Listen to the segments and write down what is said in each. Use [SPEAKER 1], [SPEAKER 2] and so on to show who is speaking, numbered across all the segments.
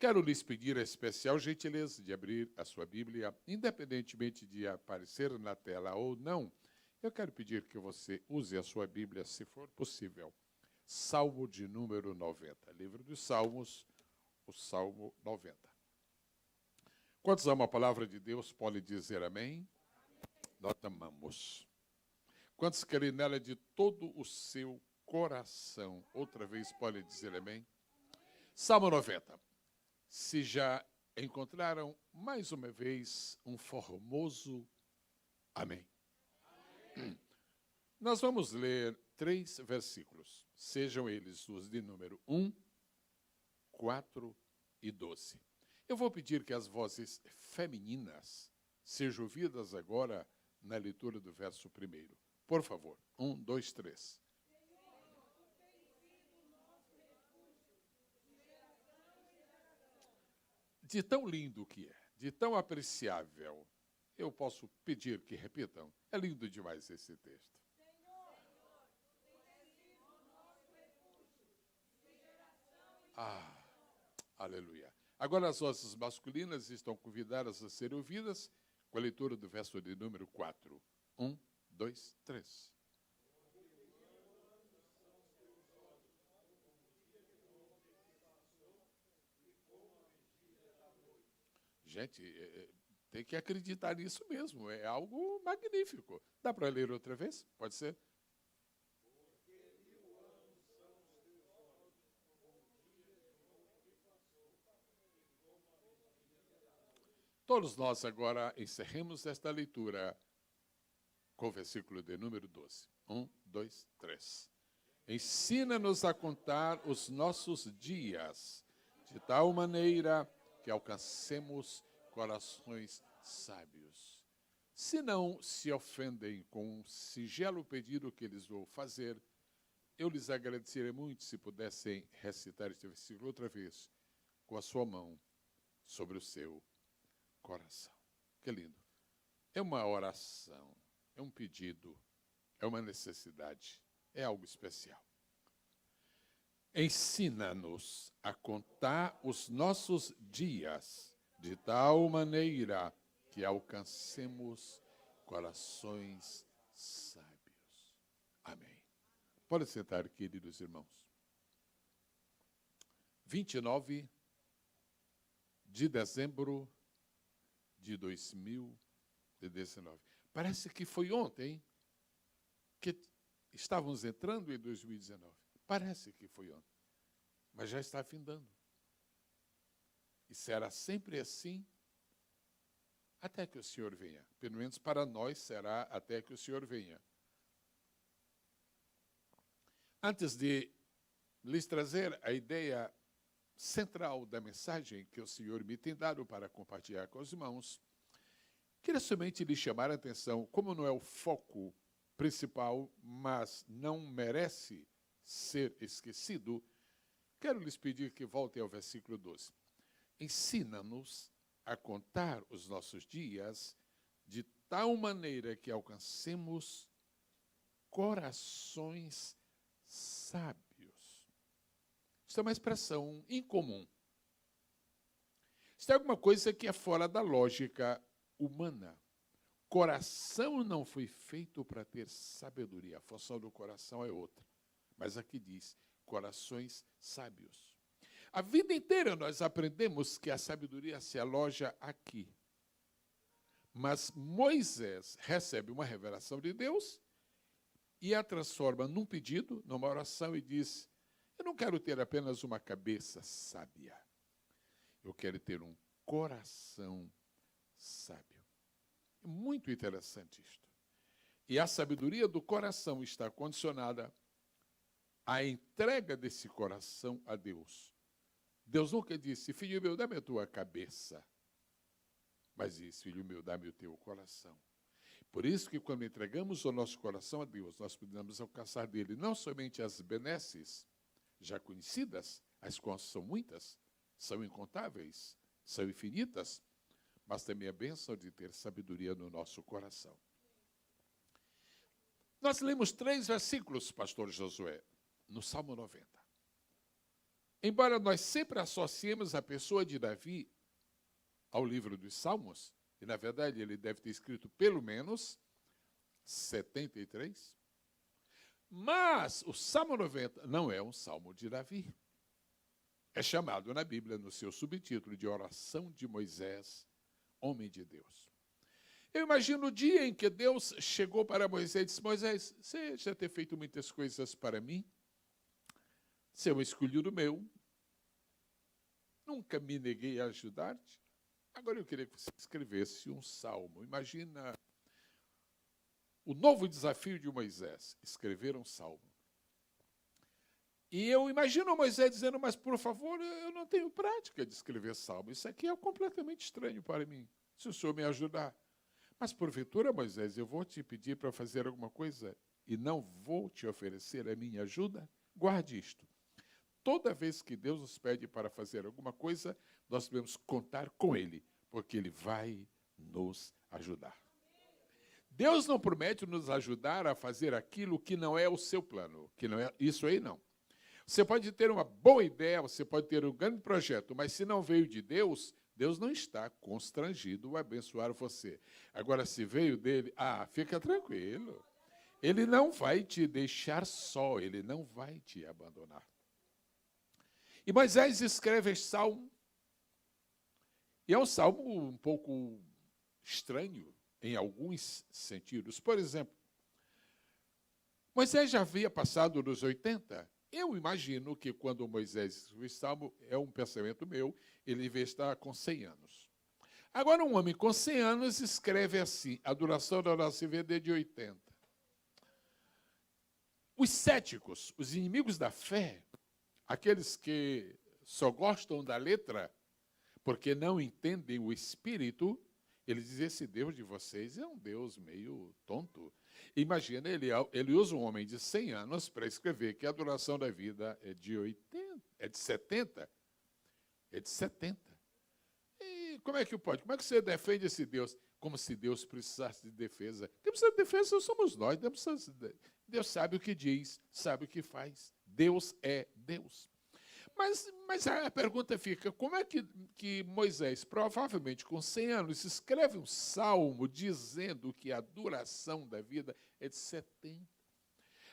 [SPEAKER 1] Quero lhes pedir a especial gentileza de abrir a sua Bíblia, independentemente de aparecer na tela ou não. Eu quero pedir que você use a sua Bíblia, se for possível. Salmo de número 90. Livro dos Salmos, o Salmo 90. Quantos amam a palavra de Deus, podem dizer amém? Nós amamos. Quantos querem nela de todo o seu coração? Outra vez, podem dizer amém? Salmo 90. Se já encontraram, mais uma vez, um formoso amém. Nós vamos ler 3 versículos, sejam eles os de número 1, 4 e 12. Eu vou pedir que as vozes femininas sejam ouvidas agora na leitura do verso 1. Por favor, 1, 2, 3. De tão lindo que é, de tão apreciável, eu posso pedir que repitam. É lindo demais esse texto. Aleluia. Agora as vozes masculinas estão convidadas a serem ouvidas com a leitura do verso de número 4. 1, 2, 3. Gente, tem que acreditar nisso mesmo, é algo magnífico. Dá para ler outra vez? Pode ser? Todos nós agora encerremos esta leitura com o versículo de número 12. 1, 2, 3. Ensina-nos a contar os nossos dias, de tal maneira que alcancemos corações sábios. Se não se ofendem com um singelo pedido que lhes vou fazer, eu lhes agradeceria muito se pudessem recitar este versículo outra vez, com a sua mão sobre o seu coração. Que lindo. É uma oração, é um pedido, é uma necessidade, é algo especial. Ensina-nos a contar os nossos dias de tal maneira que alcancemos corações sábios. Amém. Pode sentar, queridos irmãos. 29 de dezembro de 2019. Parece que foi ontem que estávamos entrando em 2019. Parece que foi ontem, mas já está findando. E será sempre assim até que o Senhor venha. Pelo menos para nós será até que o Senhor venha. Antes de lhes trazer a ideia central da mensagem que o Senhor me tem dado para compartilhar com os irmãos, queria somente lhe chamar a atenção, como não é o foco principal, mas não merece ser esquecido, quero lhes pedir que voltem ao versículo 12. Ensina-nos a contar os nossos dias de tal maneira que alcancemos corações sábios. Isso é uma expressão incomum. Isso é alguma coisa que é fora da lógica humana. Coração não foi feito para ter sabedoria. A função do coração é outra. Mas aqui diz, corações sábios. A vida inteira nós aprendemos que a sabedoria se aloja aqui. Mas Moisés recebe uma revelação de Deus e a transforma num pedido, numa oração, e diz: eu não quero ter apenas uma cabeça sábia. Eu quero ter um coração sábio. É muito interessante isto. E a sabedoria do coração está condicionada à entrega desse coração a Deus. Deus nunca disse: filho meu, dá-me a tua cabeça. Mas disse: filho meu, dá-me o teu coração. Por isso que quando entregamos o nosso coração a Deus, nós podemos alcançar dele não somente as benesses já conhecidas, as quais são muitas, são incontáveis, são infinitas, mas também a bênção de ter sabedoria no nosso coração. Nós lemos 3 versículos, pastor Josué, no Salmo 90. embora nós sempre associemos a pessoa de Davi ao livro dos Salmos, e na verdade ele deve ter escrito pelo menos 73, mas o Salmo 90 não é um salmo de Davi. É chamado na Bíblia, no seu subtítulo, de Oração de Moisés, homem de Deus. Eu imagino o dia em que Deus chegou para Moisés e disse: Moisés, você já tem feito muitas coisas para mim? Você é um escolhido meu. Nunca me neguei a ajudar-te. Agora eu queria que você escrevesse um salmo. Imagina o novo desafio de Moisés, escrever um salmo. E eu imagino Moisés dizendo: mas, por favor, eu não tenho prática de escrever salmo. Isso aqui é completamente estranho para mim, se o senhor me ajudar. Mas, porventura, Moisés, eu vou te pedir para fazer alguma coisa e não vou te oferecer a minha ajuda? Guarde isto. Toda vez que Deus nos pede para fazer alguma coisa, nós devemos contar com Ele, porque Ele vai nos ajudar. Deus não promete nos ajudar a fazer aquilo que não é o seu plano, que não é isso aí, não. Você pode ter uma boa ideia, você pode ter um grande projeto, mas se não veio de Deus, Deus não está constrangido a abençoar você. Agora, se veio dele, fica tranquilo. Ele não vai te deixar só, ele não vai te abandonar. E Moisés escreve esse salmo, e é um salmo um pouco estranho, em alguns sentidos. Por exemplo, Moisés já havia passado dos 80. Eu imagino que quando Moisés escreveu esse salmo, é um pensamento meu, ele devia estar com 100 anos. Agora, um homem com 100 anos escreve assim: a duração da nossa vida é de 80. Os céticos, os inimigos da fé, aqueles que só gostam da letra, porque não entendem o espírito, eles dizem: esse Deus de vocês é um Deus meio tonto. Imagina, ele usa um homem de 100 anos para escrever que a duração da vida é de 80, é de 70. É de 70. E como é que pode? Como é que você defende esse Deus? Como se Deus precisasse de defesa. Quem precisa de defesa somos nós. Deus sabe o que diz, sabe o que faz. Deus é Deus. Mas a pergunta fica: como é que Moisés, provavelmente com 100 anos, escreve um salmo dizendo que a duração da vida é de 70?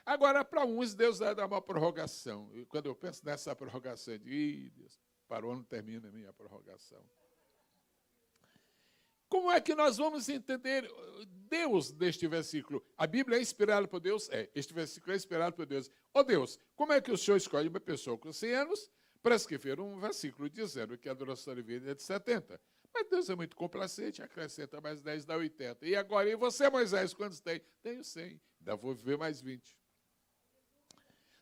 [SPEAKER 1] Agora, para uns, Deus vai dar uma prorrogação. E quando eu penso nessa prorrogação, eu digo: Deus, para o ano termina a minha prorrogação. Como é que nós vamos entender Deus neste versículo? A Bíblia é inspirada por Deus? Este versículo é inspirado por Deus. Deus, como é que o Senhor escolhe uma pessoa com 100 anos para escrever um versículo dizendo que a duração de vida é de 70? Mas Deus é muito complacente, acrescenta mais 10, dá 80. E agora, e você, Moisés, quantos tem? Tenho 100, ainda vou viver mais 20.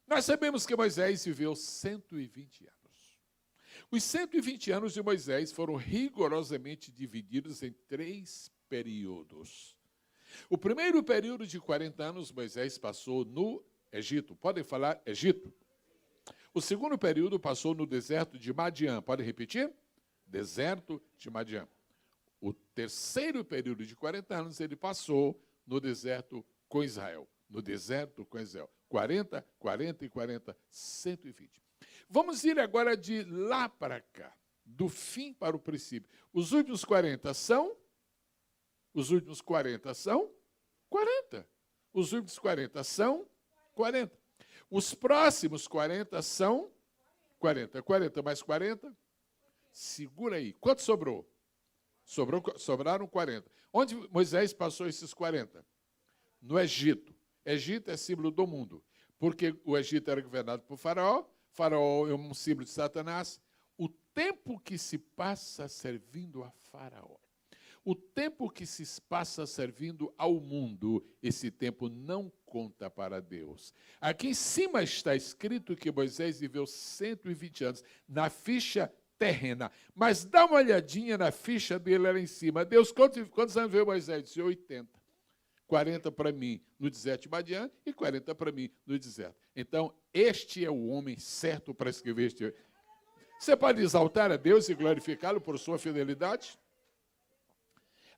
[SPEAKER 1] Nós sabemos que Moisés viveu 120 anos. Os 120 anos de Moisés foram rigorosamente divididos em 3 períodos. O primeiro período de 40 anos, Moisés passou no Egito. Podem falar Egito? O segundo período passou no deserto de Madiã. Podem repetir? Deserto de Madiã. O terceiro período de 40 anos, ele passou no deserto com Israel. No deserto com Israel. 40, 40 e 40, 120. Vamos ir agora de lá para cá, do fim para o princípio. Os últimos 40 são? Os últimos 40 são? 40. Os últimos 40 são? 40. Os próximos 40 são? 40. 40 mais 40? Segura aí. Quanto sobrou? Sobraram 40. Onde Moisés passou esses 40? No Egito. Egito é símbolo do mundo, porque o Egito era governado por Faraó. Faraó é um símbolo de Satanás. O tempo que se passa servindo a Faraó, o tempo que se passa servindo ao mundo, esse tempo não conta para Deus. Aqui em cima está escrito que Moisés viveu 120 anos, na ficha terrena. Mas dá uma olhadinha na ficha dele lá em cima. Deus, quantos anos veio Moisés? Disse 80. 40 para mim no deserto de Madiã e 40 para mim no deserto. Então, este é o homem certo para escrever este. Você pode exaltar a Deus e glorificá-lo por sua fidelidade?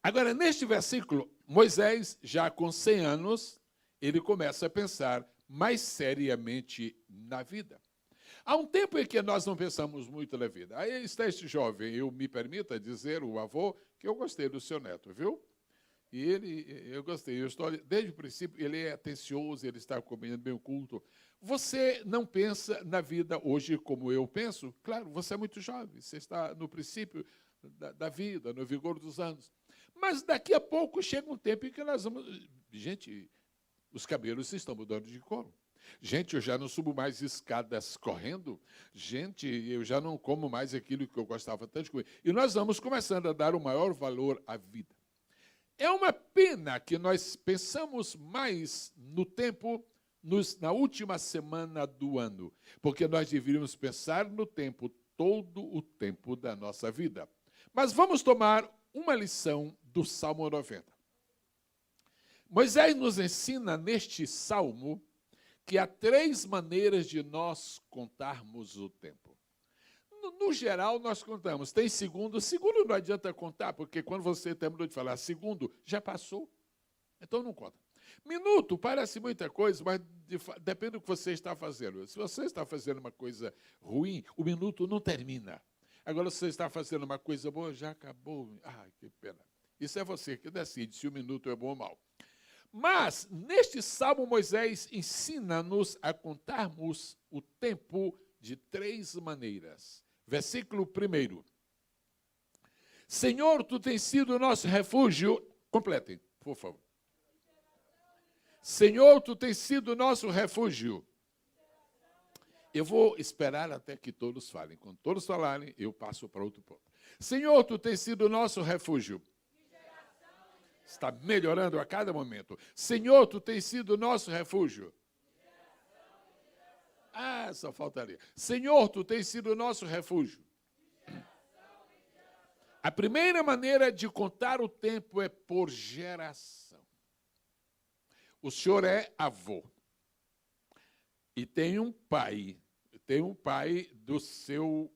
[SPEAKER 1] Agora, neste versículo, Moisés, já com 100 anos, ele começa a pensar mais seriamente na vida. Há um tempo em que nós não pensamos muito na vida. Aí está este jovem, eu me permita dizer, o avô, que eu gostei do seu neto, viu? E eu gostei, desde o princípio, ele é atencioso, ele está comendo bem o culto. Você não pensa na vida hoje como eu penso? Claro, você é muito jovem, você está no princípio da vida, no vigor dos anos. Mas daqui a pouco chega um tempo em que nós vamos... Gente, os cabelos estão mudando de cor. Gente, eu já não subo mais escadas correndo. Gente, eu já não como mais aquilo que eu gostava tanto de comer. E nós vamos começando a dar o maior valor à vida. É uma pena que nós pensamos mais no tempo, na última semana do ano, porque nós deveríamos pensar no tempo, todo o tempo da nossa vida. Mas vamos tomar uma lição do Salmo 90. Moisés nos ensina neste salmo que há 3 maneiras de nós contarmos o tempo. No geral, nós contamos. Tem segundo. Segundo não adianta contar, porque quando você terminou de falar segundo, já passou. Então não conta. Minuto parece muita coisa, mas depende do que você está fazendo. Se você está fazendo uma coisa ruim, o minuto não termina. Agora, se você está fazendo uma coisa boa, já acabou. Ai, que pena. Isso é você que decide se o minuto é bom ou mau. Mas, neste salmo, Moisés ensina-nos a contarmos o tempo de 3 maneiras. Versículo 1. Senhor, tu tens sido o nosso refúgio. Completem, por favor. Senhor, tu tens sido o nosso refúgio. Eu vou esperar até que todos falem. Quando todos falarem, eu passo para outro ponto. Senhor, tu tens sido o nosso refúgio. Está melhorando a cada momento. Senhor, tu tens sido o nosso refúgio. Ah, só faltaria. Senhor, tu tens sido o nosso refúgio. A primeira maneira de contar o tempo é por geração. O senhor é avô. E tem um pai do seu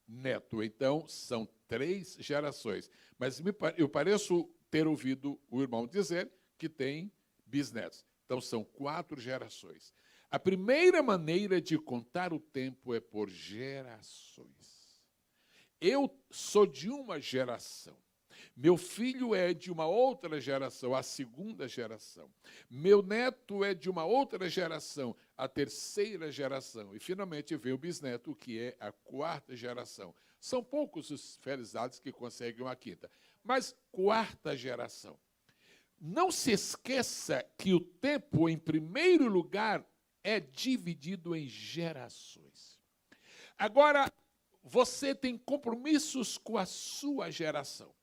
[SPEAKER 1] neto. Então, são 3 gerações. Mas eu pareço ter ouvido o irmão dizer que tem bisnetos. Então, são 4 gerações. A primeira maneira de contar o tempo é por gerações. Eu sou de uma geração. Meu filho é de uma outra geração, a 2ª geração. Meu neto é de uma outra geração, a 3ª geração. E, finalmente, vem o bisneto, que é a 4ª geração. São poucos os felizados que conseguem uma 5ª. Mas 4ª geração. Não se esqueça que o tempo, em primeiro lugar, é dividido em gerações. Agora, você tem compromissos com a sua geração.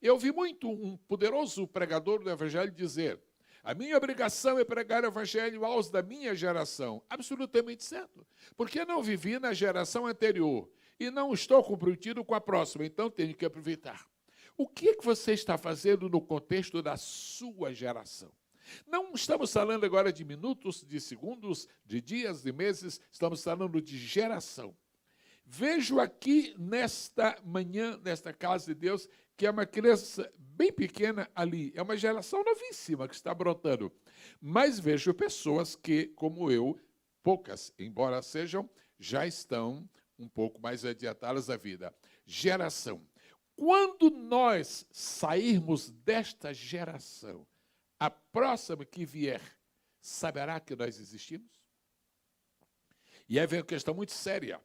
[SPEAKER 1] Eu vi muito um poderoso pregador do Evangelho dizer: a minha obrigação é pregar o Evangelho aos da minha geração. Absolutamente certo. Porque eu não vivi na geração anterior e não estou comprometido com a próxima, então tenho que aproveitar. O que você está fazendo no contexto da sua geração? Não estamos falando agora de minutos, de segundos, de dias, de meses, estamos falando de geração. Vejo aqui nesta manhã, nesta casa de Deus, que é uma criança bem pequena ali, é uma geração novíssima que está brotando. Mas vejo pessoas que, como eu, poucas, embora sejam, já estão um pouco mais adiantadas da vida. Geração. Quando nós sairmos desta geração, a próxima que vier saberá que nós existimos? E aí vem uma questão muito séria.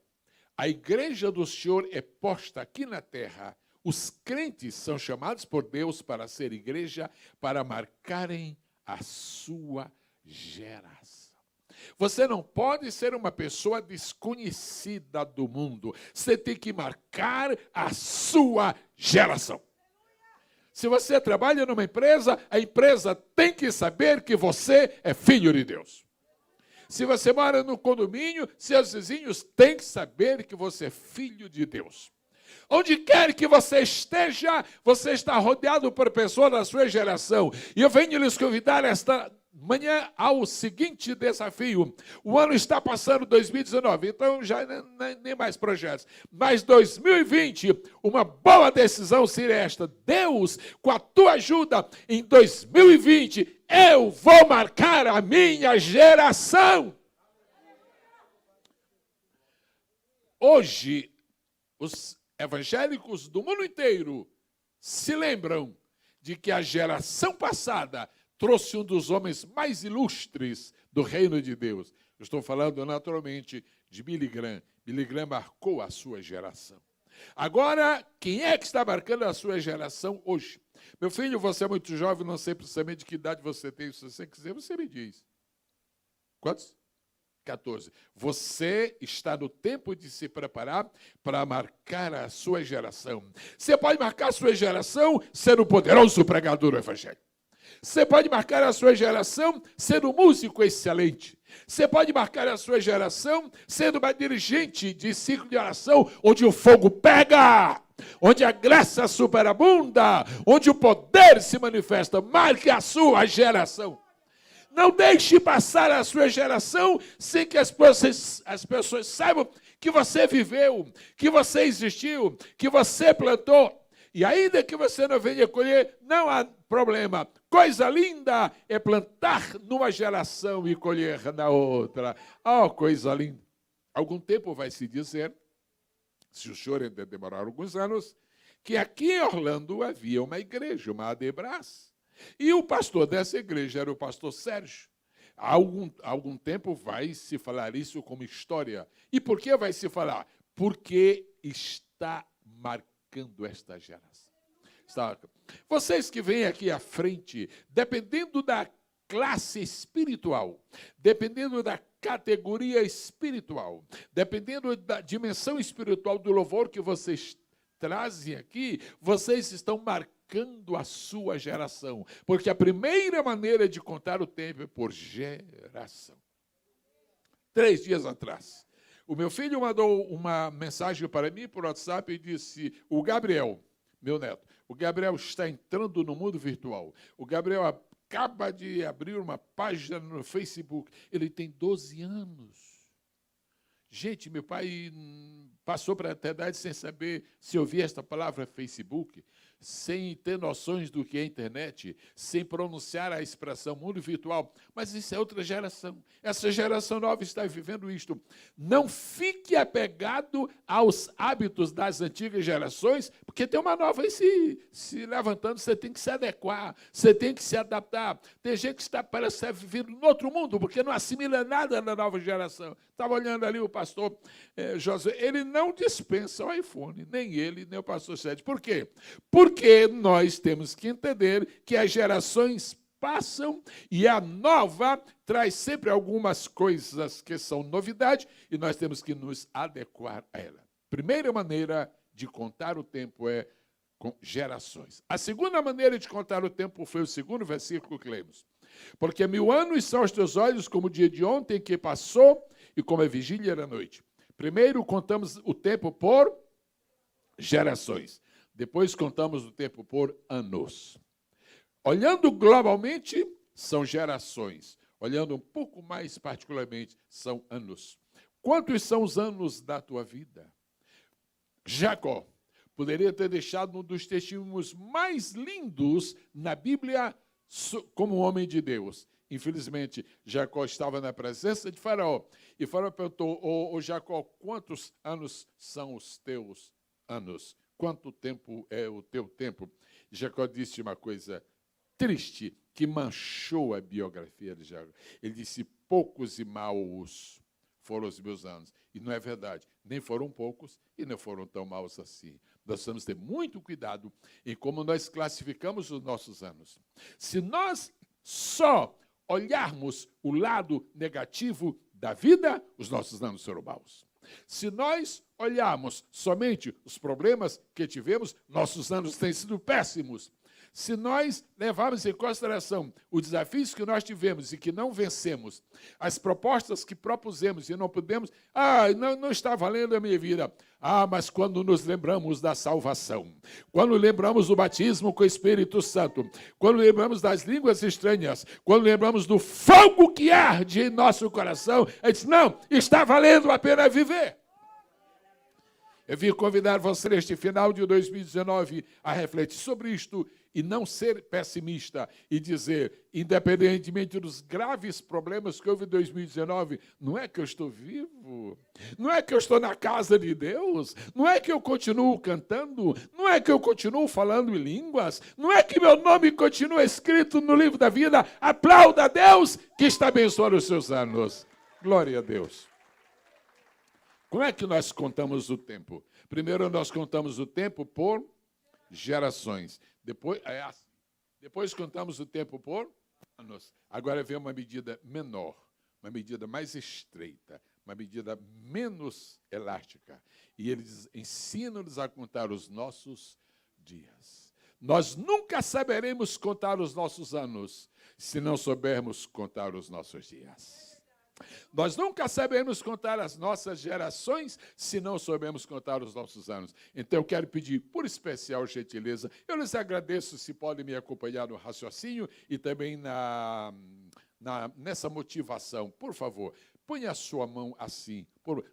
[SPEAKER 1] A igreja do Senhor é posta aqui na terra. Os crentes são chamados por Deus para ser igreja, para marcarem a sua geração. Você não pode ser uma pessoa desconhecida do mundo. Você tem que marcar a sua geração. Se você trabalha numa empresa, a empresa tem que saber que você é filho de Deus. Se você mora no condomínio, seus vizinhos têm que saber que você é filho de Deus. Onde quer que você esteja, você está rodeado por pessoas da sua geração. E eu venho lhes convidar esta manhã ao seguinte desafio. O ano está passando, 2019, então já nem mais projetos. Mas 2020, uma boa decisão seria esta. Deus, com a tua ajuda, em 2020, eu vou marcar a minha geração. Hoje, os evangélicos do mundo inteiro se lembram de que a geração passada trouxe um dos homens mais ilustres do reino de Deus. Eu estou falando, naturalmente, de Billy Graham. Billy Graham marcou a sua geração. Agora, quem é que está marcando a sua geração hoje? Meu filho, você é muito jovem, não sei precisamente de que idade você tem. Se você quiser, você me diz. Quantos? 14. Você está no tempo de se preparar para marcar a sua geração. Você pode marcar a sua geração sendo um poderoso pregador do evangelho. Você pode marcar a sua geração sendo um músico excelente. Você pode marcar a sua geração sendo uma dirigente de ciclo de oração, onde o fogo pega, onde a graça superabunda, onde o poder se manifesta. Marque a sua geração. Não deixe passar a sua geração sem que as pessoas saibam que você viveu, que você existiu, que você plantou. E ainda que você não venha colher, não há problema. Coisa linda é plantar numa geração e colher na outra. Oh, coisa linda. Algum tempo vai se dizer, se o senhor ainda demorar alguns anos, que aqui em Orlando havia uma igreja, uma Adebras. E o pastor dessa igreja era o pastor Sérgio. Há algum tempo vai se falar isso como história. E por que vai se falar? Porque está marcando esta geração. Vocês que vêm aqui à frente, dependendo da classe espiritual, dependendo da categoria espiritual, dependendo da dimensão espiritual do louvor que vocês trazem aqui, vocês estão marcando a sua geração. Porque a primeira maneira de contar o tempo é por geração. 3 dias atrás, o meu filho mandou uma mensagem para mim por WhatsApp e disse, o Gabriel, meu neto, o Gabriel está entrando no mundo virtual. O Gabriel acaba de abrir uma página no Facebook. Ele tem 12 anos. Gente, meu pai passou para a eternidade sem saber se ouvia esta palavra Facebook, sem ter noções do que é internet, sem pronunciar a expressão mundo virtual. Mas isso é outra geração. Essa geração nova está vivendo isto. Não fique apegado aos hábitos das antigas gerações, porque tem uma nova aí se levantando, você tem que se adequar, você tem que se adaptar. Tem gente que parece estar vivendo em outro mundo, porque não assimila nada na nova geração. Estava olhando ali o pastor José, ele não dispensa o iPhone, nem ele, nem o pastor Sérgio. Por quê? Porque nós temos que entender que as gerações passam e a nova traz sempre algumas coisas que são novidade e nós temos que nos adequar a ela. Primeira maneira de contar o tempo é com gerações. A segunda maneira de contar o tempo foi o segundo versículo que lemos. Porque 1000 anos são os teus olhos como o dia de ontem que passou e como a vigília era a noite. Primeiro contamos o tempo por gerações. Depois contamos o tempo por anos. Olhando globalmente, são gerações. Olhando um pouco mais particularmente, são anos. Quantos são os anos da tua vida? Jacó poderia ter deixado um dos testemunhos mais lindos na Bíblia como homem de Deus. Infelizmente, Jacó estava na presença de Faraó. E Faraó perguntou, ô Jacó, quantos anos são os teus anos? Quanto tempo é o teu tempo? Jacó disse uma coisa triste, que manchou a biografia de Jacó. Ele disse, poucos e maus foram os meus anos. E não é verdade. Nem foram poucos e não foram tão maus assim. Nós temos que ter muito cuidado em como nós classificamos os nossos anos. Se nós só olharmos o lado negativo da vida, os nossos anos serão maus. Se nós olharmos somente os problemas que tivemos, nossos anos têm sido péssimos. Se nós levarmos em consideração os desafios que nós tivemos e que não vencemos, as propostas que propusemos e não pudemos, não está valendo a minha vida. Mas quando nos lembramos da salvação, quando lembramos do batismo com o Espírito Santo, quando lembramos das línguas estranhas, quando lembramos do fogo que arde em nosso coração, a gente diz, não, está valendo a pena viver. Eu vim convidar você neste final de 2019 a refletir sobre isto e não ser pessimista e dizer, independentemente dos graves problemas que houve em 2019, não é que eu estou vivo, não é que eu estou na casa de Deus, não é que eu continuo cantando, não é que eu continuo falando em línguas, não é que meu nome continua escrito no livro da vida. Aplauda a Deus que está abençoando os seus anos. Glória a Deus. Como é que nós contamos o tempo? Primeiro nós contamos o tempo por gerações. Depois contamos o tempo por anos. Agora vem uma medida menor, uma medida mais estreita, uma medida menos elástica. E ele diz, ensina-nos a contar os nossos dias. Nós nunca saberemos contar os nossos anos se não soubermos contar os nossos dias. Nós nunca saberemos contar as nossas gerações se não soubermos contar os nossos anos. Então, eu quero pedir, por especial gentileza, eu lhes agradeço se podem me acompanhar no raciocínio e também nessa motivação. Por favor, ponha a sua mão assim,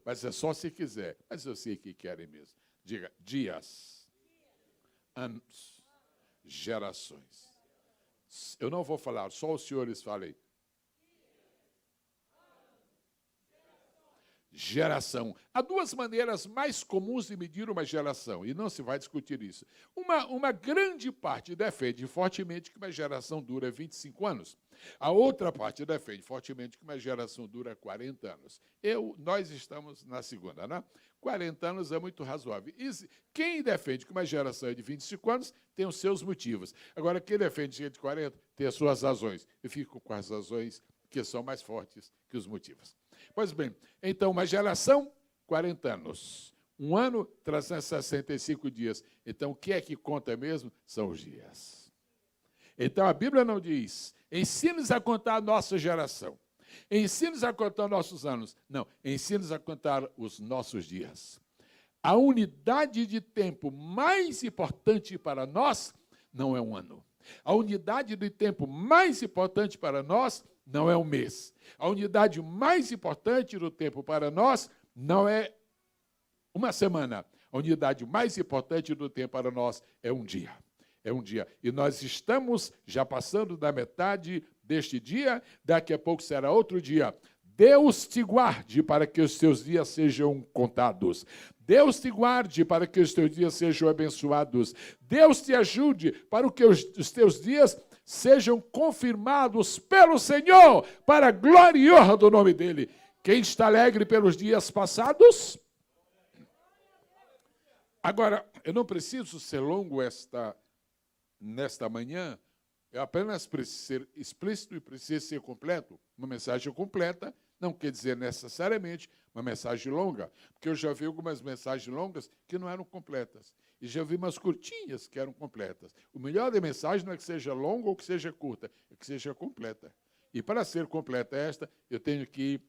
[SPEAKER 1] mas é só se quiser, mas eu sei que querem mesmo. Diga, dias, anos, gerações. Eu não vou falar, só os senhores falem. Geração. Há duas maneiras mais comuns de medir uma geração, e não se vai discutir isso. Uma grande parte defende fortemente que uma geração dura 25 anos. A outra parte defende fortemente que uma geração dura 40 anos. Nós estamos na segunda, né? 40 anos é muito razoável. E quem defende que uma geração é de 25 anos tem os seus motivos. Agora, quem defende que é de 40 tem as suas razões. Eu fico com as razões que são mais fortes que os motivos. Pois bem, então, uma geração, 40 anos. Um ano, 365 dias. Então, o que é que conta mesmo? São os dias. Então, a Bíblia não diz, ensina-nos a contar a nossa geração. Ensina-nos a contar nossos anos. Não, ensina-nos a contar os nossos dias. A unidade de tempo mais importante para nós não é um ano. A unidade de tempo mais importante para nós não é um mês. A unidade mais importante do tempo para nós não é uma semana. A unidade mais importante do tempo para nós é um dia. É um dia. E nós estamos já passando da metade deste dia, daqui a pouco será outro dia. Deus te guarde para que os teus dias sejam contados. Deus te guarde para que os teus dias sejam abençoados. Deus te ajude para que os teus dias sejam confirmados pelo Senhor, para a glória e honra do nome dEle. Quem está alegre pelos dias passados? Agora, eu não preciso ser longo nesta manhã, eu apenas preciso ser explícito e preciso ser completo. Uma mensagem completa não quer dizer necessariamente uma mensagem longa, porque eu já vi algumas mensagens longas que não eram completas. E já vi umas curtinhas que eram completas. O melhor da mensagem não é que seja longa ou que seja curta, é que seja completa. E para ser completa esta, eu tenho que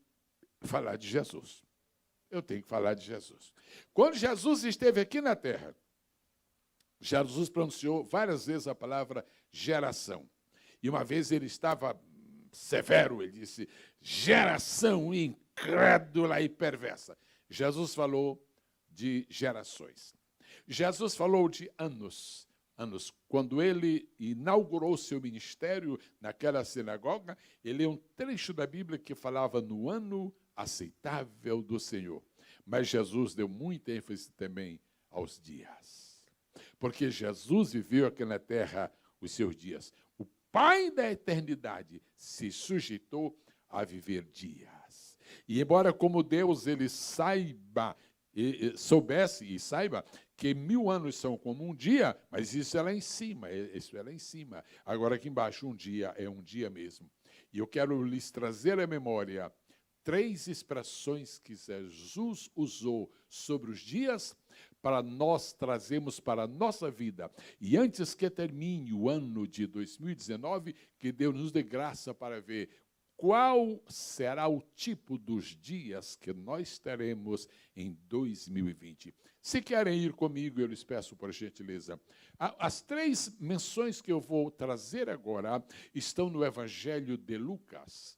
[SPEAKER 1] falar de Jesus. Eu tenho que falar de Jesus. Quando Jesus esteve aqui na terra, Jesus pronunciou várias vezes a palavra geração. E uma vez ele estava severo, ele disse, geração incrédula e perversa. Jesus falou de gerações. Jesus falou de anos. Quando ele inaugurou seu ministério naquela sinagoga, ele leu um trecho da Bíblia que falava no ano aceitável do Senhor. Mas Jesus deu muita ênfase também aos dias. Porque Jesus viveu aqui na terra os seus dias. O Pai da eternidade se sujeitou a viver dias. E embora como Deus ele soubesse e saiba que 1000 anos são como um dia, mas isso é lá em cima, Agora aqui embaixo um dia é um dia mesmo. E eu quero lhes trazer à memória 3 expressões que Jesus usou sobre os dias para nós trazermos para a nossa vida. E antes que termine o ano de 2019, que Deus nos dê graça para ver qual será o tipo dos dias que nós teremos em 2020. Se querem ir comigo, eu lhes peço por gentileza. As 3 menções que eu vou trazer agora estão no Evangelho de Lucas.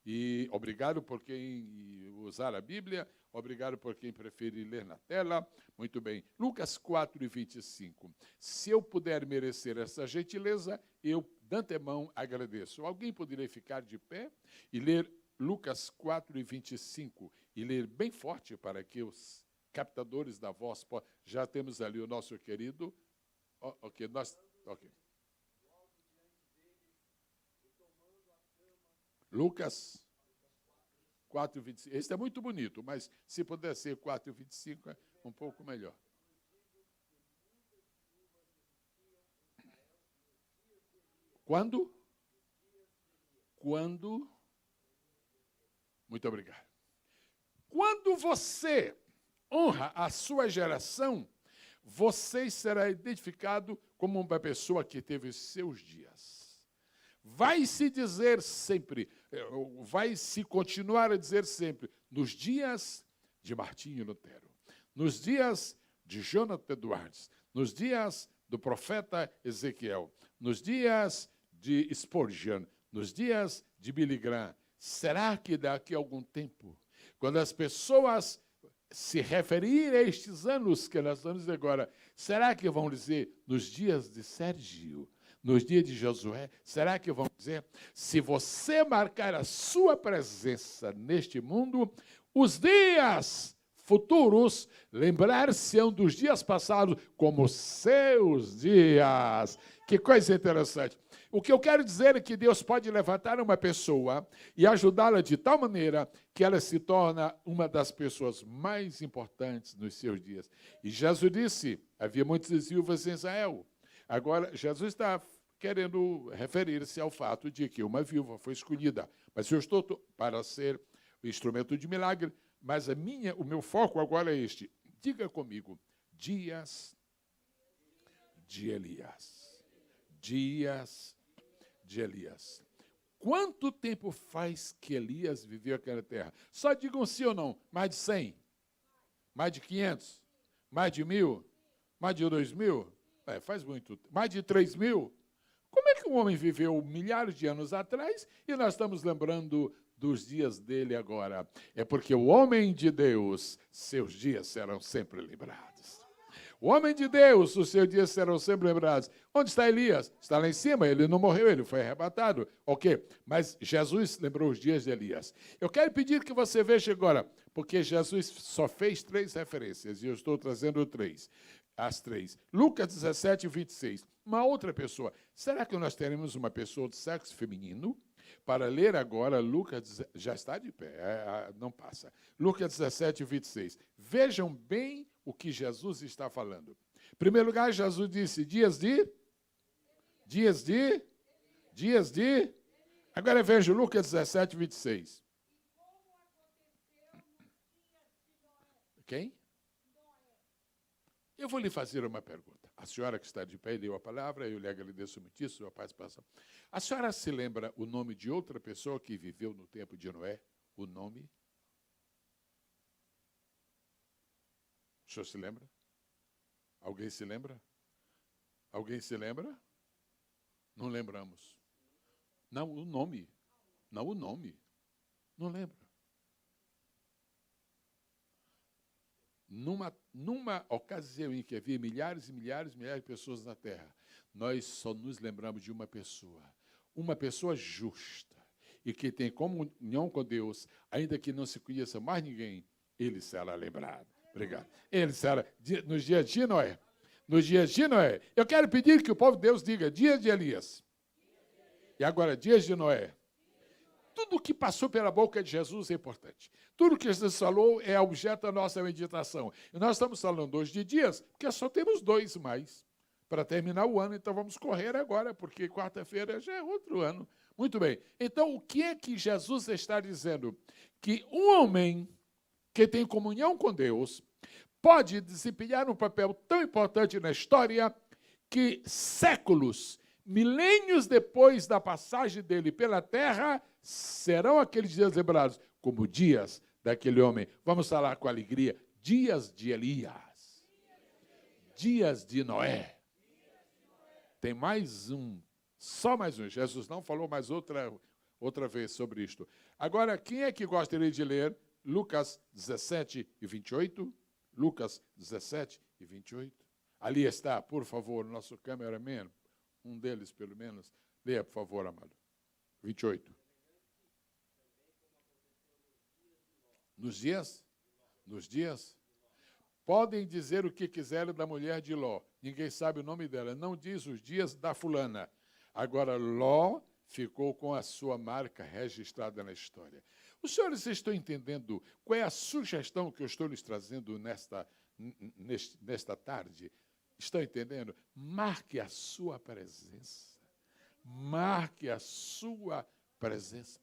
[SPEAKER 1] E obrigado por quem usar a Bíblia, obrigado por quem prefere ler na tela. Muito bem. Lucas 4:25. Se eu puder merecer essa gentileza, eu, de antemão, agradeço. Alguém poderia ficar de pé e ler Lucas 4:25 e ler bem forte para que os captadores da voz possam... Já temos ali o nosso querido... Ok. Lucas 4:25. Esse é muito bonito, mas se puder ser 4:25, é um pouco melhor. Quando? Muito obrigado. Quando você honra a sua geração, você será identificado como uma pessoa que teve seus dias. Vai se dizer sempre, vai se continuar a dizer sempre, nos dias de Martinho Lutero, nos dias de Jonathan Edwards, nos dias do profeta Ezequiel, nos dias de Spurgeon, nos dias de Billy Graham. Será que daqui a algum tempo, quando as pessoas se referirem a estes anos que nós estamos agora, será que vão dizer nos dias de Sérgio, nos dias de Josué? Será que vão dizer, se você marcar a sua presença neste mundo, os dias futuros lembrar-se-ão dos dias passados como seus dias? Que coisa interessante. O que eu quero dizer é que Deus pode levantar uma pessoa e ajudá-la de tal maneira que ela se torna uma das pessoas mais importantes nos seus dias. E Jesus disse, havia muitas viúvas em Israel. Agora, Jesus está querendo referir-se ao fato de que uma viúva foi escolhida. Mas eu estou para ser o instrumento de milagre, mas o meu foco agora é este. Diga comigo, dias de Elias. Dias de Elias. Quanto tempo faz que Elias viveu aqui na terra? Só digam sim ou não. Mais de 100? Mais de 500? Mais de 1000? Mais de 2000? Faz muito. Mais de 3000? Como é que um homem viveu milhares de anos atrás e nós estamos lembrando dos dias dele agora? É porque o homem de Deus, seus dias serão sempre lembrados. O homem de Deus, os seus dias serão sempre lembrados. Onde está Elias? Está lá em cima, ele não morreu, ele foi arrebatado. Ok, mas Jesus lembrou os dias de Elias. Eu quero pedir que você veja agora, porque Jesus só fez 3 referências, e eu estou trazendo 3, as 3. Lucas 17:26. Uma outra pessoa. Será que nós teremos uma pessoa de sexo feminino? Para ler agora, Lucas, já está de pé, não passa. Lucas 17:26. Vejam bem o que Jesus está falando. Em primeiro lugar, Jesus disse, dias de... Agora veja Lucas 17:26. Quem? Eu vou lhe fazer uma pergunta. A senhora que está de pé deu a palavra, eu lhe agradeço muitíssimo a participação. A senhora se lembra o nome de outra pessoa que viveu no tempo de Noé? O nome? O senhor se lembra? Alguém se lembra? Alguém se lembra? Não lembramos. Não, o nome. Não, o nome. Não lembra. Numa ocasião em que havia milhares e milhares de pessoas na Terra, nós só nos lembramos de uma pessoa justa, e que tem comunhão com Deus, ainda que não se conheça mais ninguém, ele será lembrado. Obrigado. Ele será, nos dias de Noé. Nos dias de Noé. Eu quero pedir que o povo de Deus diga, dias de Elias. E agora, dias de Noé. Tudo que passou pela boca de Jesus é importante. Tudo que Jesus falou é objeto da nossa meditação. E nós estamos falando hoje de dias, porque só temos 2 mais para terminar o ano. Então vamos correr agora, porque quarta-feira já é outro ano. Muito bem. Então, o que é que Jesus está dizendo? Que um homem que tem comunhão com Deus pode desempenhar um papel tão importante na história que séculos, milênios depois da passagem dele pela terra, serão aqueles dias lembrados como dias daquele homem. Vamos falar com alegria. Dias de Elias. Dias de Noé. Tem mais um. Só mais um. Jesus não falou mais outra outra vez sobre isto. Agora, quem é que gostaria de ler Lucas 17 e 28? Lucas 17 e 28. Ali está, por favor, nosso cameraman, um deles pelo menos. Leia, por favor, amado. 28. Nos dias, podem dizer o que quiserem da mulher de Ló. Ninguém sabe o nome dela. Não diz os dias da fulana. Agora, Ló ficou com a sua marca registrada na história. Os senhores estão entendendo qual é a sugestão que eu estou lhes trazendo nesta tarde? Estão entendendo? Marque a sua presença. Marque a sua presença.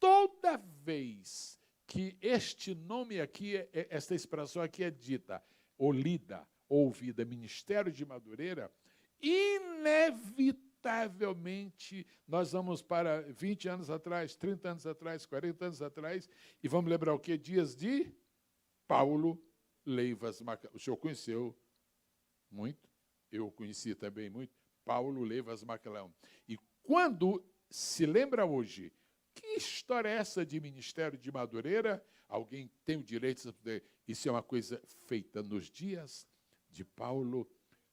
[SPEAKER 1] Toda vez que este nome aqui, esta expressão aqui é dita, ou lida, ouvida, Ministério de Madureira, inevitavelmente nós vamos para 20 anos atrás, 30 anos atrás, 40 anos atrás, e vamos lembrar o quê? Dias de Paulo Leivas Macalão. O senhor conheceu muito, eu conheci também muito, Paulo Leivas Macalão. E quando se lembra hoje, que história é essa de Ministério de Madureira? Alguém tem o direito de poder. Isso é uma coisa feita nos dias de Paulo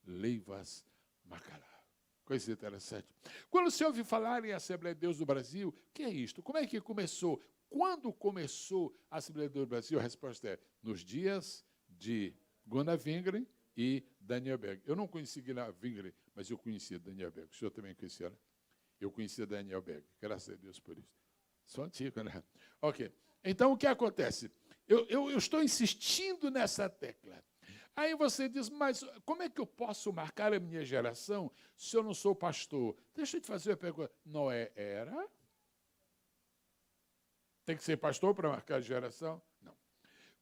[SPEAKER 1] Leivas Macalão. Coisa interessante. Quando se ouve falar em Assembleia de Deus do Brasil, o que é isto? Como é que começou? Quando começou a Assembleia de Deus do Brasil? A resposta é nos dias de Gunnar Wingren e Daniel Berg. Eu não conheci Gunnar Wingren, mas eu conhecia Daniel Berg. O senhor também conhecia, né? Eu conhecia Daniel Berg. Graças a Deus por isso. Sou antigo, né? Ok. Então, o que acontece? Eu estou insistindo nessa tecla. Aí você diz, mas como é que eu posso marcar a minha geração se eu não sou pastor? Deixa eu te fazer uma pergunta. Noé era? Tem que ser pastor para marcar a geração? Não.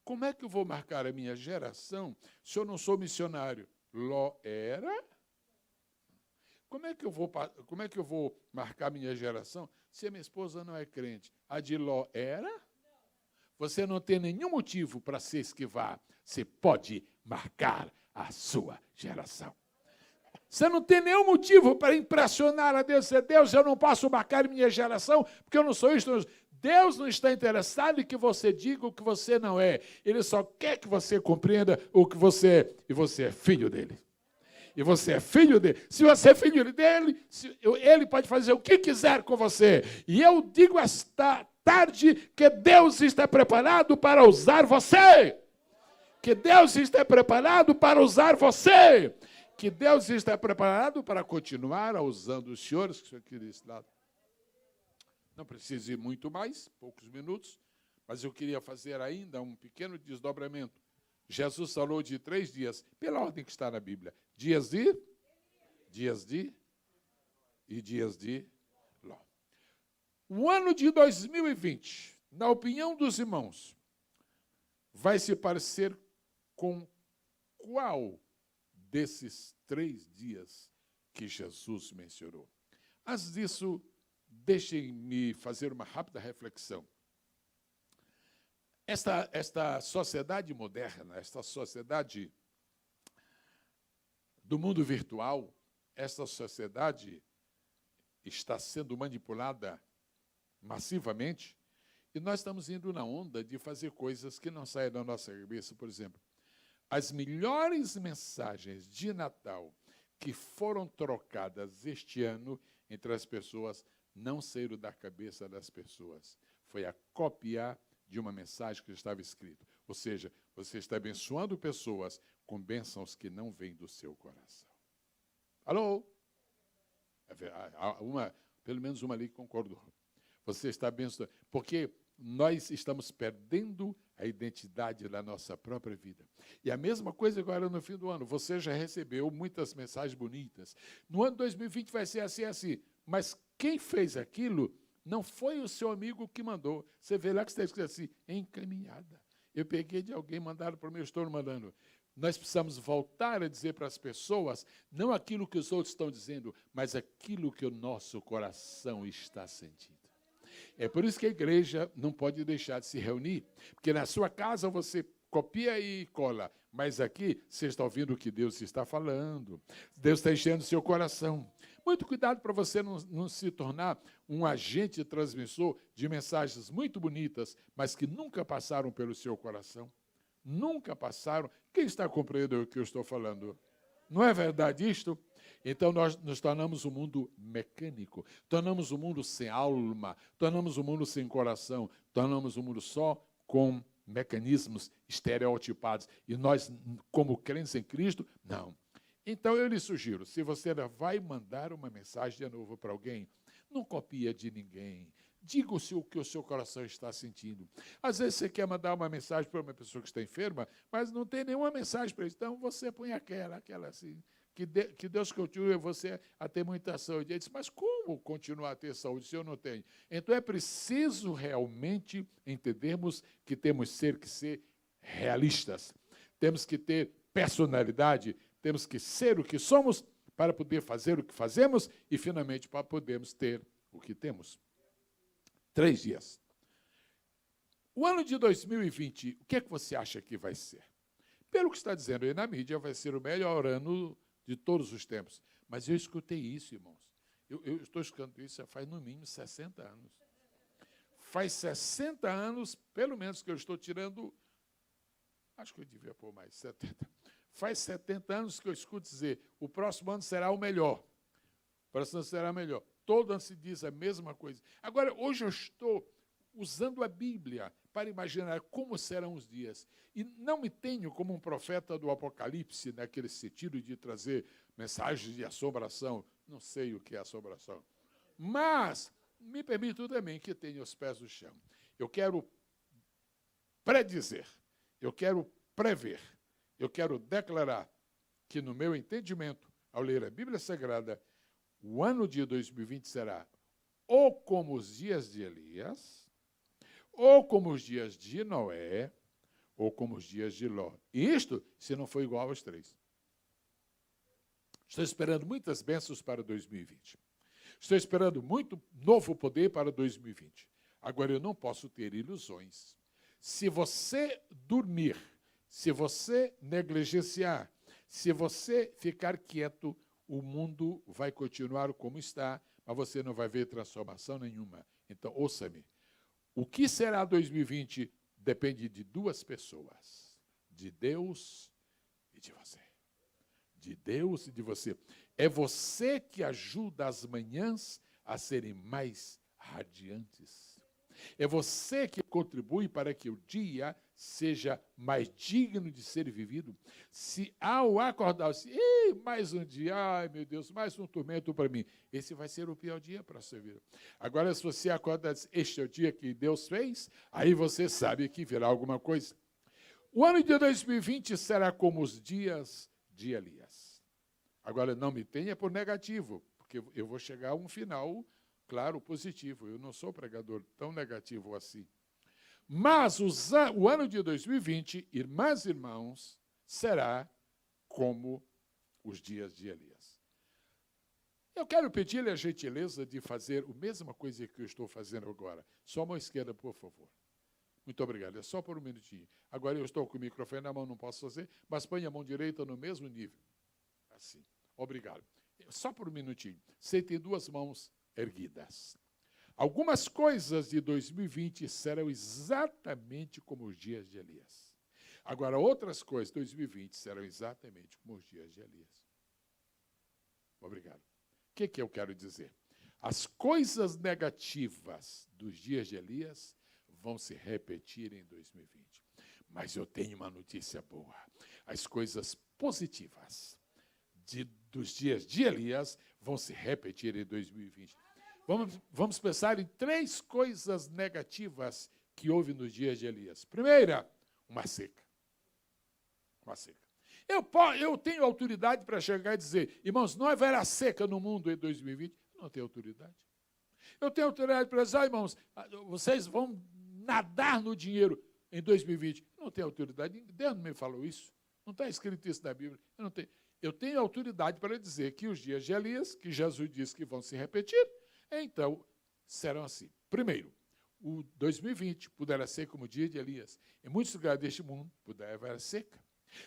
[SPEAKER 1] Como é que eu vou marcar a minha geração se eu não sou missionário? Ló era? Como é que eu vou marcar a minha geração se a minha esposa não é crente? A de Ló era? Você não tem nenhum motivo para se esquivar. Você pode marcar a sua geração. Você não tem nenhum motivo para impressionar a Deus. Deus, eu não posso marcar minha geração, porque eu não sou isso. Deus não está interessado em que você diga o que você não é. Ele só quer que você compreenda o que você é. E você é filho dele. E você é filho dele. Se você é filho dele, ele pode fazer o que quiser com você. E eu digo esta tarde que Deus está preparado para usar você. Que Deus está preparado para usar você. Que Deus está preparado para continuar usando os senhores que estão aqui desse lado. Não preciso ir muito mais, poucos minutos, mas eu queria fazer ainda um pequeno desdobramento. Jesus falou de 3 dias, pela ordem que está na Bíblia. Dias de Ló. O ano de 2020, na opinião dos irmãos, vai se parecer com qual desses 3 dias que Jesus mencionou? Antes disso, deixem-me fazer uma rápida reflexão. Esta sociedade moderna, esta sociedade do mundo virtual, esta sociedade está sendo manipulada massivamente e nós estamos indo na onda de fazer coisas que não saem da nossa cabeça. Por exemplo, as melhores mensagens de Natal que foram trocadas este ano entre as pessoas não saíram da cabeça das pessoas. Foi a cópia de uma mensagem que estava escrita. Ou seja, você está abençoando pessoas com bênçãos que não vêm do seu coração. Alô? Pelo menos uma ali concordou. Você está abençoando. Porque nós estamos perdendo a identidade da nossa própria vida. E a mesma coisa agora no fim do ano. Você já recebeu muitas mensagens bonitas. No ano 2020 vai ser assim, assim. Mas quem fez aquilo não foi o seu amigo que mandou. Você vê lá que está escrito assim, encaminhada. Eu peguei de alguém, mandaram para mim, eu estou mandando. Nós precisamos voltar a dizer para as pessoas, não aquilo que os outros estão dizendo, mas aquilo que o nosso coração está sentindo. É por isso que a igreja não pode deixar de se reunir, porque na sua casa você copia e cola. Mas aqui você está ouvindo o que Deus está falando. Deus está enchendo o seu coração. Muito cuidado para você não se tornar um agente transmissor de mensagens muito bonitas, mas que nunca passaram pelo seu coração. Nunca passaram. Quem está compreendendo o que eu estou falando? Não é verdade isto? Então, nós nos tornamos um mundo mecânico, tornamos um mundo sem alma, tornamos um mundo sem coração, tornamos um mundo só com mecanismos estereotipados. E nós, como crentes em Cristo, não. Então, eu lhe sugiro, se você vai mandar uma mensagem de novo para alguém, não copia de ninguém. Diga o que o seu coração está sentindo. Às vezes você quer mandar uma mensagem para uma pessoa que está enferma, mas não tem nenhuma mensagem para ele. Então, você põe aquela assim, que Deus continue você a ter muita saúde. Ele diz, mas como continuar a ter saúde se eu não tenho? Então, é preciso realmente entendermos que temos que ser realistas. Temos que ter personalidade, temos que ser o que somos para poder fazer o que fazemos e, finalmente, para podermos ter o que temos. 3 dias. O ano de 2020, o que é que você acha que vai ser? Pelo que está dizendo aí na mídia, vai ser o melhor ano de todos os tempos. Mas eu escutei isso, irmãos. Eu estou escutando isso faz, no mínimo, 60 anos. Faz 60 anos, pelo menos, que eu estou tirando... Acho que eu devia pôr mais, 70. Faz 70 anos que eu escuto dizer, o próximo ano será o melhor. O próximo ano será melhor. Todo ano se diz a mesma coisa. Agora, hoje eu estou usando a Bíblia para imaginar como serão os dias. E não me tenho como um profeta do Apocalipse, naquele sentido de trazer mensagens de assombração. Não sei o que é assombração. Mas me permito também que tenha os pés no chão. Eu quero predizer, eu quero prever, eu quero declarar que, no meu entendimento, ao ler a Bíblia Sagrada, o ano de 2020 será ou como os dias de Elias, ou como os dias de Noé, ou como os dias de Ló. E isto, se não for igual aos 3. Estou esperando muitas bênçãos para 2020. Estou esperando muito novo poder para 2020. Agora, eu não posso ter ilusões. Se você dormir, se você negligenciar, se você ficar quieto, o mundo vai continuar como está, mas você não vai ver transformação nenhuma. Então, ouça-me. O que será 2020 depende de 2 pessoas, de Deus e de você. De Deus e de você. É você que ajuda as manhãs a serem mais radiantes. É você que contribui para que o dia seja mais digno de ser vivido. Se ao acordar, mais um dia, ai meu Deus, mais um tormento para mim, esse vai ser o pior dia para a sua vida. Agora, se você acordar e diz, este é o dia que Deus fez, aí você sabe que virá alguma coisa. O ano de 2020 será como os dias de Elias. Agora, não me tenha por negativo, porque eu vou chegar a um final, claro, positivo. Eu não sou pregador tão negativo assim. Mas o ano de 2020, irmãs e irmãos, será como os dias de Elias. Eu quero pedir-lhe a gentileza de fazer a mesma coisa que eu estou fazendo agora. Só a mão esquerda, por favor. Muito obrigado. É só por um minutinho. Agora eu estou com o microfone na mão, não posso fazer, mas põe a mão direita no mesmo nível. Assim. Obrigado. Só por um minutinho. Você tem 2 mãos erguidas. Algumas coisas de 2020 serão exatamente como os dias de Elias. Agora, outras coisas de 2020 serão exatamente como os dias de Elias. Obrigado. O que eu quero dizer? As coisas negativas dos dias de Elias vão se repetir em 2020. Mas eu tenho uma notícia boa. As coisas positivas dos dias de Elias vão se repetir em 2020. Vamos pensar em 3 coisas negativas que houve nos dias de Elias. Primeira, uma seca. Uma seca. Eu tenho autoridade para chegar e dizer, irmãos, não haverá seca no mundo em 2020? Eu não tenho autoridade. Eu tenho autoridade para dizer, irmãos, vocês vão nadar no dinheiro em 2020. Eu não tenho autoridade. Deus não me falou isso. Não está escrito isso na Bíblia. Eu tenho autoridade para dizer que os dias de Elias, que Jesus disse que vão se repetir, então serão assim. Primeiro, o 2020 poderá ser como o dia de Elias. Em muitos lugares deste mundo poderá haver seca.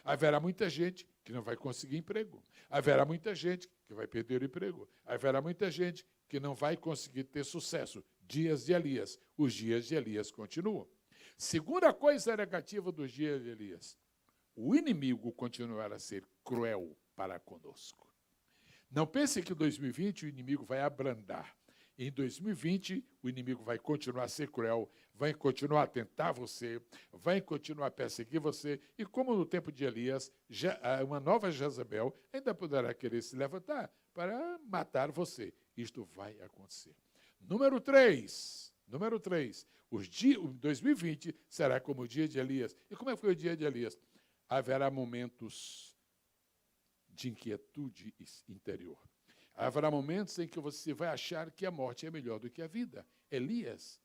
[SPEAKER 1] Haverá muita gente que não vai conseguir emprego. Haverá muita gente que vai perder o emprego. Haverá muita gente que não vai conseguir ter sucesso. Dias de Elias. Os dias de Elias continuam. Segunda coisa negativa dos dias de Elias: o inimigo continuará a ser cruel para conosco. Não pense que em 2020 o inimigo vai abrandar. Em 2020, o inimigo vai continuar a ser cruel, vai continuar a tentar você, vai continuar a perseguir você, e como no tempo de Elias, uma nova Jezabel ainda poderá querer se levantar para matar você. Isto vai acontecer. Número 3, o 2020 será como o dia de Elias. E como foi o dia de Elias? Haverá momentos de inquietude interior. Haverá momentos em que você vai achar que a morte é melhor do que a vida. Elias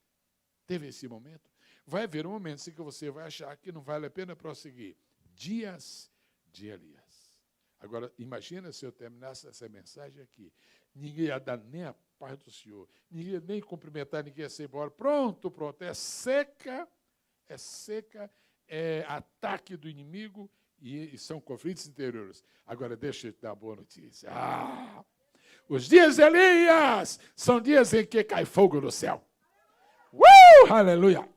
[SPEAKER 1] teve esse momento. Vai haver momentos em que você vai achar que não vale a pena prosseguir. Dias de Elias. Agora, imagina se eu terminasse essa mensagem aqui. Ninguém ia dar nem a paz do Senhor. Ninguém ia nem cumprimentar, ninguém ia ser embora. Pronto. É seca, é ataque do inimigo e são conflitos interiores. Agora, deixa eu te dar uma boa notícia. Os dias de Elias são dias em que cai fogo no céu. Aleluia!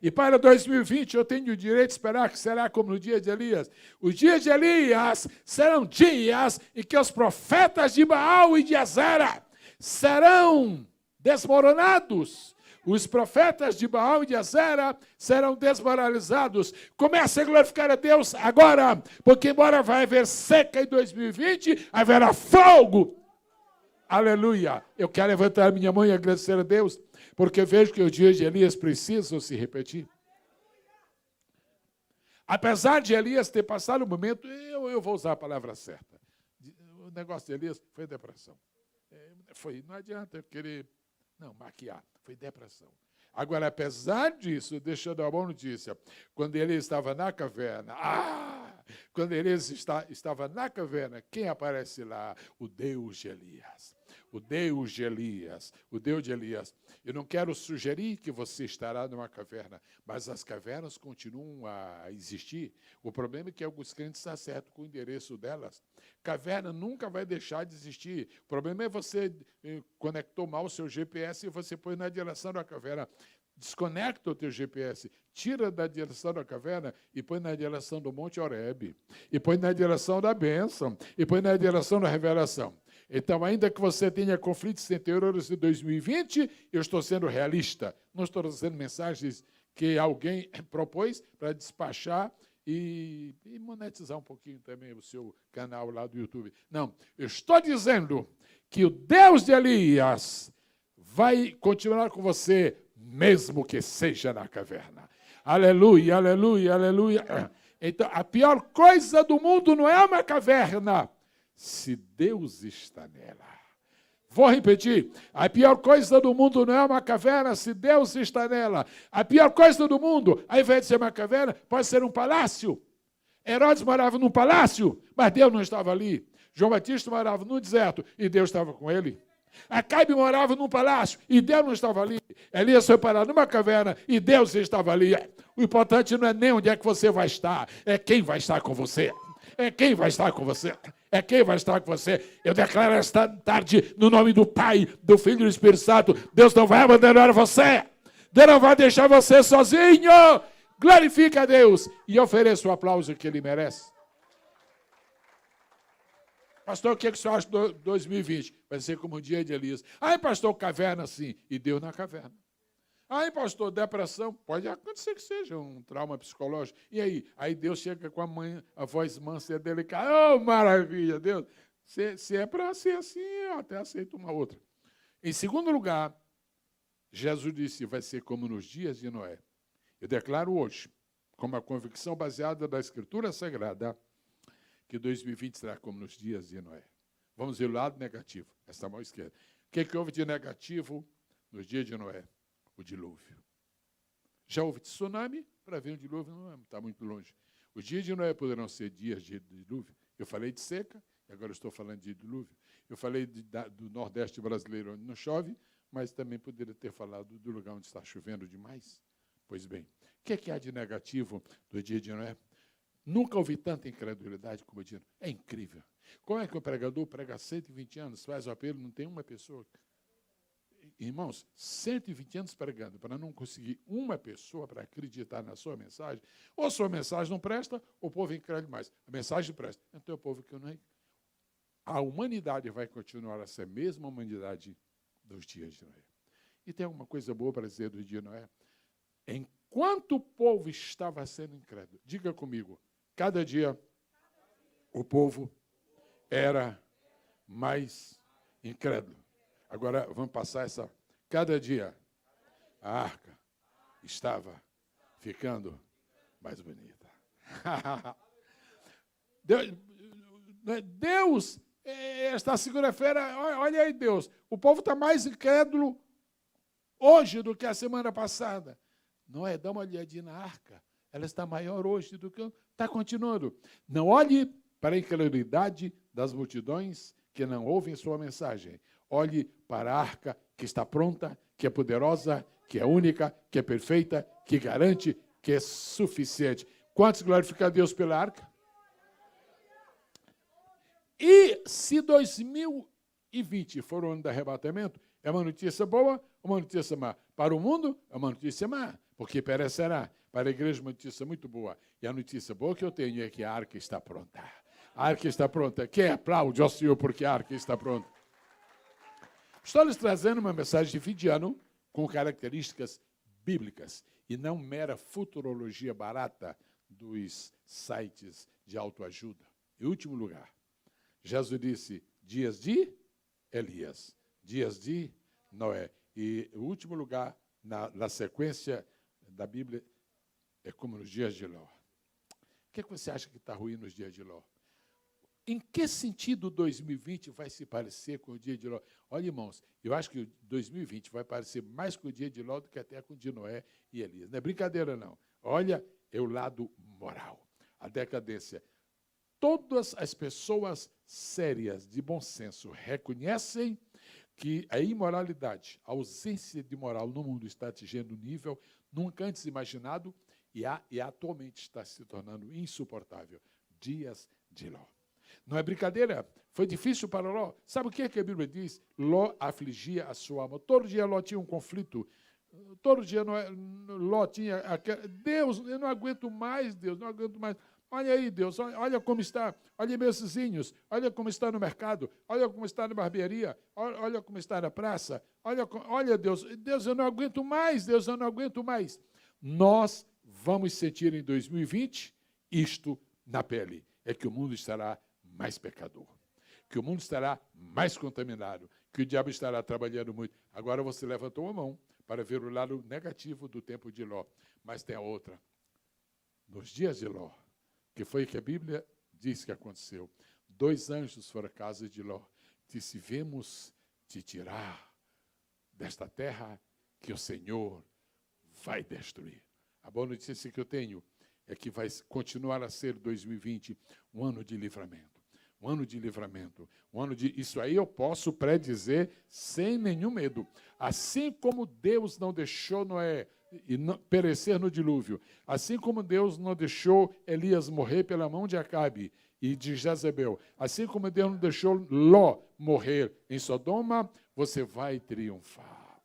[SPEAKER 1] E para 2020 eu tenho o direito de esperar que será como no dia de Elias. Os dias de Elias serão dias em que os profetas de Baal e de Azera serão desmoronados. Os profetas de Baal e de Azera serão desmoralizados. Comece a glorificar a Deus agora, porque embora vai haver seca em 2020, haverá fogo. Aleluia! Eu quero levantar minha mão e agradecer a Deus, porque vejo que os dias de Elias precisam se repetir. Apesar de Elias ter passado um momento, eu vou usar a palavra certa. O negócio de Elias foi depressão. Não adianta eu querer maquiar, foi depressão. Agora, apesar disso, deixa eu dar uma boa notícia. Quando Elias estava na caverna, quando Elias estava na caverna, quem aparece lá? O Deus de Elias. O Deus de Elias, o Deus de Elias. Eu não quero sugerir que você estará numa caverna, mas as cavernas continuam a existir. O problema é que alguns crentes acertam com o endereço delas. Caverna nunca vai deixar de existir. O problema é você conectou mal o seu GPS e você põe na direção da caverna. Desconecta o teu GPS, tira da direção da caverna e põe na direção do Monte Horebe, e põe na direção da bênção, e põe na direção da revelação. Então, ainda que você tenha conflitos interiores de 2020, eu estou sendo realista. Não estou trazendo mensagens que alguém propôs para despachar e monetizar um pouquinho também o seu canal lá do YouTube. Não, eu estou dizendo que o Deus de Elias vai continuar com você, mesmo que seja na caverna. Aleluia, aleluia, aleluia. Então, a pior coisa do mundo não é uma caverna, se Deus está nela. Vou repetir. A pior coisa do mundo não é uma caverna, se Deus está nela. A pior coisa do mundo, ao invés de ser uma caverna, pode ser um palácio. Herodes morava num palácio, mas Deus não estava ali. João Batista morava no deserto e Deus estava com ele. Acabe morava num palácio e Deus não estava ali. Elias foi parar numa caverna e Deus estava ali. O importante não é nem onde é que você vai estar, é quem vai estar com você. É quem vai estar com você. É quem vai estar com você. Eu declaro esta tarde, no nome do Pai, do Filho e do Espírito Santo, Deus não vai abandonar você. Deus não vai deixar você sozinho. Glorifica a Deus e ofereça o aplauso que Ele merece. Pastor, o que você acha de 2020? Vai ser como o dia de Elias. Pastor, caverna sim. E Deus na caverna. Pastor, depressão. Pode acontecer que seja um trauma psicológico. E aí? Aí Deus chega com a voz mansa e delicada. Maravilha, Deus. Se é para ser assim, eu até aceito uma outra. Em segundo lugar, Jesus disse, vai ser como nos dias de Noé. Eu declaro hoje, com uma convicção baseada na Escritura Sagrada, que 2020 será como nos dias de Noé. Vamos ver o lado negativo, essa mão esquerda. O que houve de negativo nos dias de Noé? O dilúvio. Já houve tsunami? Para ver um dilúvio não está muito longe. Os dias de Noé poderão ser dias de dilúvio. Eu falei de seca, e agora estou falando de dilúvio. Eu falei do Nordeste brasileiro, onde não chove, mas também poderia ter falado do lugar onde está chovendo demais. Pois bem, o que há de negativo do dia de Noé? Nunca ouvi tanta incredulidade como o dia de Noé. É incrível. Como é que o pregador prega há 120 anos, faz o apelo, não tem uma pessoa? Irmãos, 120 anos pregando para não conseguir uma pessoa para acreditar na sua mensagem, ou a sua mensagem não presta, ou o povo incrédulo mais. A mensagem presta. Então, o povo que não é. A humanidade vai continuar a ser a mesma humanidade dos dias de Noé. E tem alguma coisa boa para dizer do dia de Noé? Enquanto o povo estava sendo incrédulo, diga comigo, cada dia o povo era mais incrédulo. Agora, vamos passar essa. Cada dia, a arca estava ficando mais bonita. Deus, esta segunda-feira, olha aí, Deus, o povo está mais incrédulo hoje do que a semana passada. Não é? Dá uma olhadinha na arca. Ela está maior hoje do que... Está continuando. Não olhe para a incredulidade das multidões que não ouvem sua mensagem. Olhe para a arca que está pronta, que é poderosa, que é única, que é perfeita, que garante, que é suficiente. Quantos glorificam a Deus pela arca? E se 2020 for o ano do arrebatamento, é uma notícia boa ou uma notícia má? Para o mundo, é uma notícia má, porque perecerá. Para a igreja, uma notícia muito boa. E a notícia boa que eu tenho é que a arca está pronta. A arca está pronta. Quem aplaude ao Senhor porque a arca está pronta? Estou lhes trazendo uma mensagem de fim de ano com características bíblicas e não mera futurologia barata dos sites de autoajuda. Em último lugar, Jesus disse, dias de Elias, dias de Noé. E o último lugar, na sequência da Bíblia, é como nos dias de Ló. O que você acha que está ruim nos dias de Ló? Em que sentido 2020 vai se parecer com o dia de Ló? Olha, irmãos, eu acho que 2020 vai parecer mais com o dia de Ló do que até com o de Noé e Elias. Não é brincadeira, não. Olha, é o lado moral, a decadência. Todas as pessoas sérias, de bom senso, reconhecem que a imoralidade, a ausência de moral no mundo está atingindo um nível nunca antes imaginado e atualmente está se tornando insuportável. Dias de Ló. Não é brincadeira, foi difícil para Ló. Sabe o que a Bíblia diz? Ló afligia a sua alma. Todo dia Ló tinha um conflito. Todo dia Ló tinha... Deus, eu não aguento mais, Deus, não aguento mais. Olha aí, Deus, olha como está. Olha meus vizinhos, olha como está no mercado, olha como está na barbearia, olha como está na praça. Olha Deus, Deus, eu não aguento mais, Deus, eu não aguento mais. Nós vamos sentir em 2020 isto na pele. É que o mundo estará mais pecador, que o mundo estará mais contaminado, que o diabo estará trabalhando muito. Agora você levantou a mão para ver o lado negativo do tempo de Ló, mas tem a outra. Nos dias de Ló, que foi que a Bíblia diz que aconteceu, 2 anjos foram à casa de Ló, disse, vemos te tirar desta terra que o Senhor vai destruir. A boa notícia que eu tenho é que vai continuar a ser 2020 um ano de livramento. Um ano de livramento. Isso aí eu posso predizer sem nenhum medo. Assim como Deus não deixou Noé perecer no dilúvio, assim como Deus não deixou Elias morrer pela mão de Acabe e de Jezebel, assim como Deus não deixou Ló morrer em Sodoma, você vai triunfar.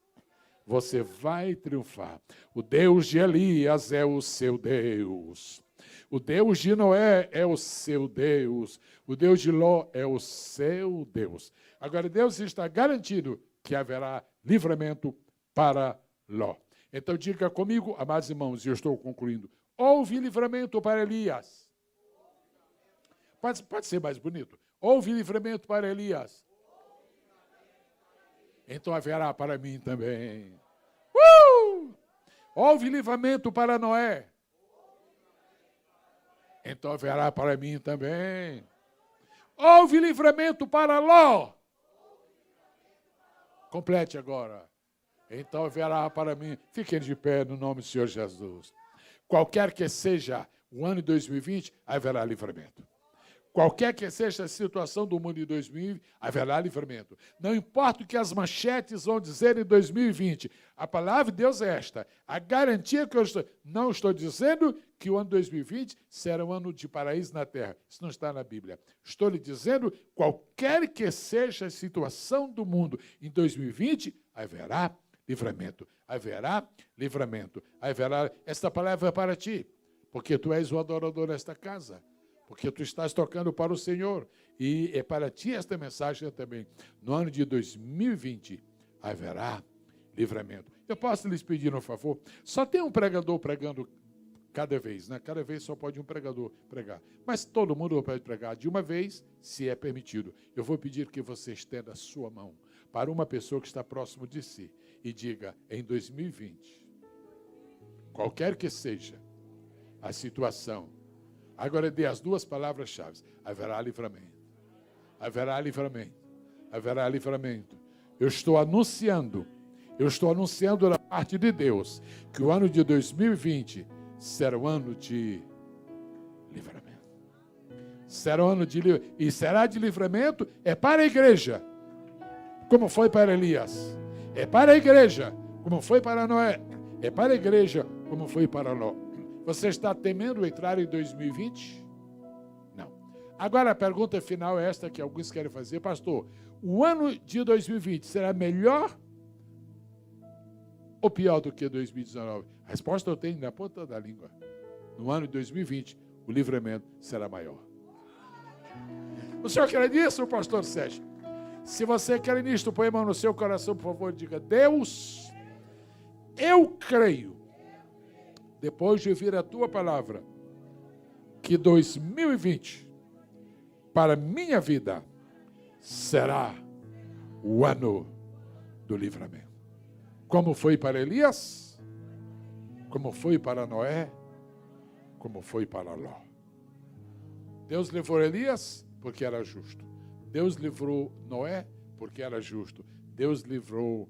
[SPEAKER 1] Você vai triunfar. O Deus de Elias é o seu Deus. O Deus de Noé é o seu Deus. O Deus de Ló é o seu Deus. Agora, Deus está garantido que haverá livramento para Ló. Então, diga comigo, amados irmãos, e eu estou concluindo. Houve livramento para Elias. Pode ser mais bonito. Houve livramento para Elias. Então haverá para mim também. Houve livramento para Noé. Então haverá para mim também. Houve livramento para Ló. Complete agora. Então haverá para mim. Fiquem de pé no nome do Senhor Jesus. Qualquer que seja o ano de 2020, haverá livramento. Qualquer que seja a situação do mundo em 2020, haverá livramento. Não importa o que as manchetes vão dizer em 2020, a palavra de Deus é esta. A garantia que eu estou... Não estou dizendo que o ano 2020 será um ano de paraíso na terra. Isso não está na Bíblia. Estou lhe dizendo, qualquer que seja a situação do mundo em 2020, haverá livramento. Haverá livramento. Haverá... Esta palavra é para ti, porque tu és o adorador desta casa. Porque tu estás tocando para o Senhor. E é para ti esta mensagem também. No ano de 2020, haverá livramento. Eu posso lhes pedir um favor? Só tem um pregador pregando cada vez, né? Cada vez só pode um pregador pregar. Mas todo mundo pode pregar de uma vez, se é permitido. Eu vou pedir que você estenda a sua mão para uma pessoa que está próximo de si e diga, em 2020, qualquer que seja a situação, agora dê as duas palavras-chave. Haverá livramento. Haverá livramento. Haverá livramento. Eu estou anunciando da parte de Deus que o ano de 2020 será um ano de livramento. Será um ano de livramento. E será de livramento é para a igreja, como foi para Elias. É para a igreja, como foi para Noé. É para a igreja, como foi para Ló. Você está temendo entrar em 2020? Não. Agora a pergunta final é esta que alguns querem fazer. Pastor, o ano de 2020 será melhor ou pior do que 2019? A resposta eu tenho na ponta da língua. No ano de 2020, o livramento será maior. O senhor quer nisso, pastor Sérgio? Se você quer nisto, põe a mão no seu coração, por favor, e diga, Deus, eu creio, depois de ouvir a tua palavra, que 2020, para minha vida, será o ano do livramento. Como foi para Elias, como foi para Noé, como foi para Ló. Deus livrou Elias porque era justo. Deus livrou Noé porque era justo. Deus livrou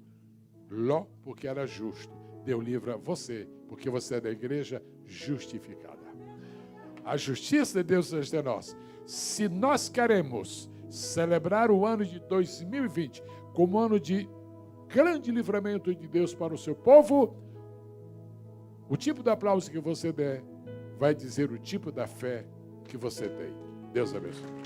[SPEAKER 1] Ló porque era justo. Deus livra você porque você é da igreja justificada. A justiça de Deus é nossa. Se nós queremos celebrar o ano de 2020 como ano de grande livramento de Deus para o seu povo, o tipo de aplauso que você der vai dizer o tipo da fé que você tem. Deus abençoe.